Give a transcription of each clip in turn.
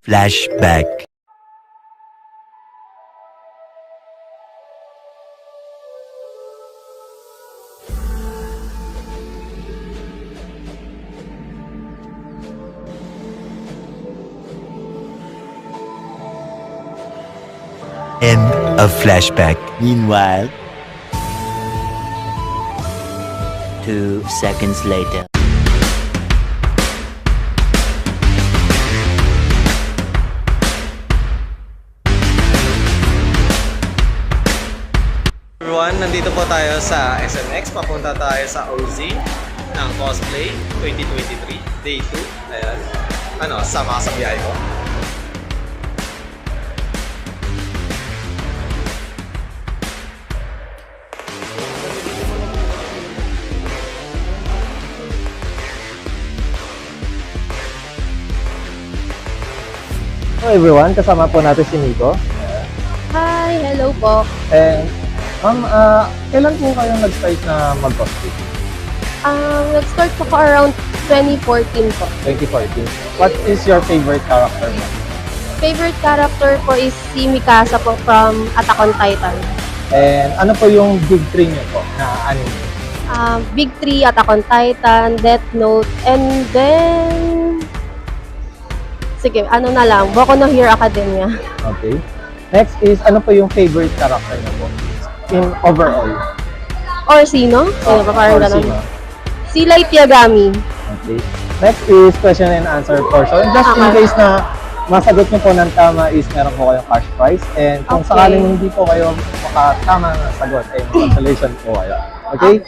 Flashback. End of flashback. Meanwhile, 2 seconds later. Everyone, nandito po tayo sa SMX. Papunta tayo sa OZ ng Cosplay 2023, Day 2. Ayan. Sama sa biyahe ko. Hello everyone, kasama po natin si Nico. Hi, hello po. And ma'am, kailan po kayong nag-start na mag-cosplay? Nag-start po ko around 2014 po. 2014. What is your favorite character mo? Favorite character po is si Mikasa po from Attack on Titan. And ano po yung big three niyo po na anime? Big 3, Attack on Titan, Death Note, and then... Sige, ano na lang, Boku no Hero Academia. Okay. Next is, ano po yung favorite character niyo po? In overall. Or sino? Sino pa parang Or ganun? sino? Si Light Yagami. Okay. Next is question and answer portion. Just in Okay. case na masagot niyo po ng tama is meron po kayong cash prize. And kung Okay. sakaling hindi po kayo makatama na sagot, ay consolation po kayo. Okay?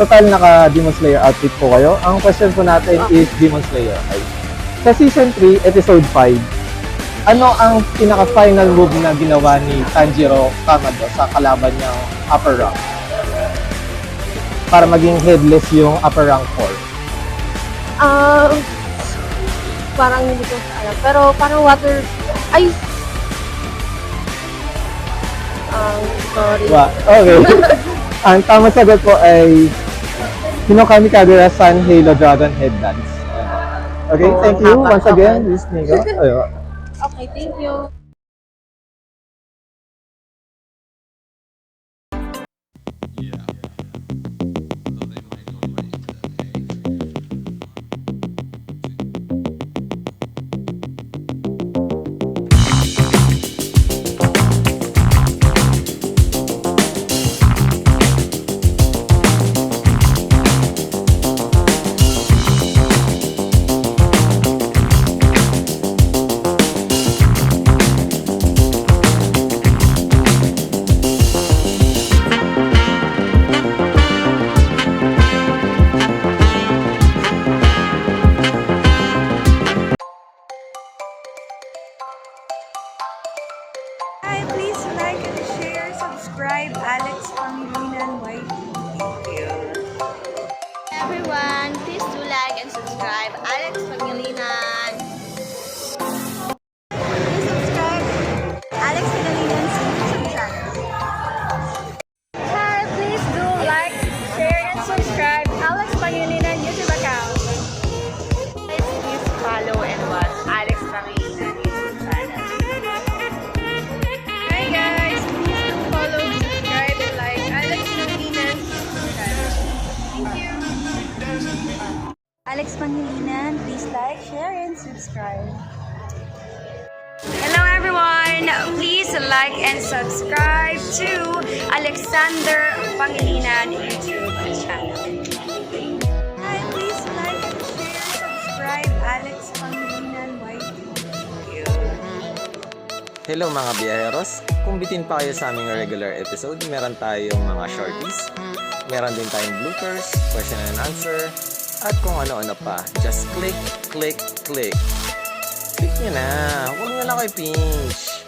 Total naka-Demon Slayer outfit po kayo. Ang question po natin is Demon Slayer. Okay. Sa Season 3, Episode 5, ano ang pinaka-final move na ginawa ni Tanjiro Kamado sa kalaban niyang upper rank? Para maging headless yung upper rank 4. Parang hindi ko alam. Pero parang water... Ay! Sorry. Okay. Ang tamang sagot po ay Hinokami Kagura Sun Halo Dragon Head Dance. Okay, thank you once again, Miss Nico. Ayun. Okay, thank you. Hi, please like and share, subscribe, Alex Pangilinan YT. Thank you. Everyone, please do like and subscribe Alex Pangilinan. Please subscribe Alex Pangilinan YouTube channel. Hi, please do like, share, and subscribe Alex Pangilinan YouTube account. Please follow and watch Alex Pangilinan YouTube channel. Hi guys, please do follow, subscribe, and like Alex Pangilinan YouTube channel. Thank you. Alex Pangilinan, please like, share, and subscribe. Hello everyone! Please like and subscribe to Alexander Pangilinan YouTube channel. Hi, please like and share, subscribe Alex Pangilinan YT. Thank you. Hello mga biyaheros. Kung bitin pa kayo sa aming regular episode, meron tayong mga shorties. Meron din tayong bloopers, question and answer, at kung ano-ano pa. Just click, click, click. Click nyo na. Huwag nyo lang kayo pinch.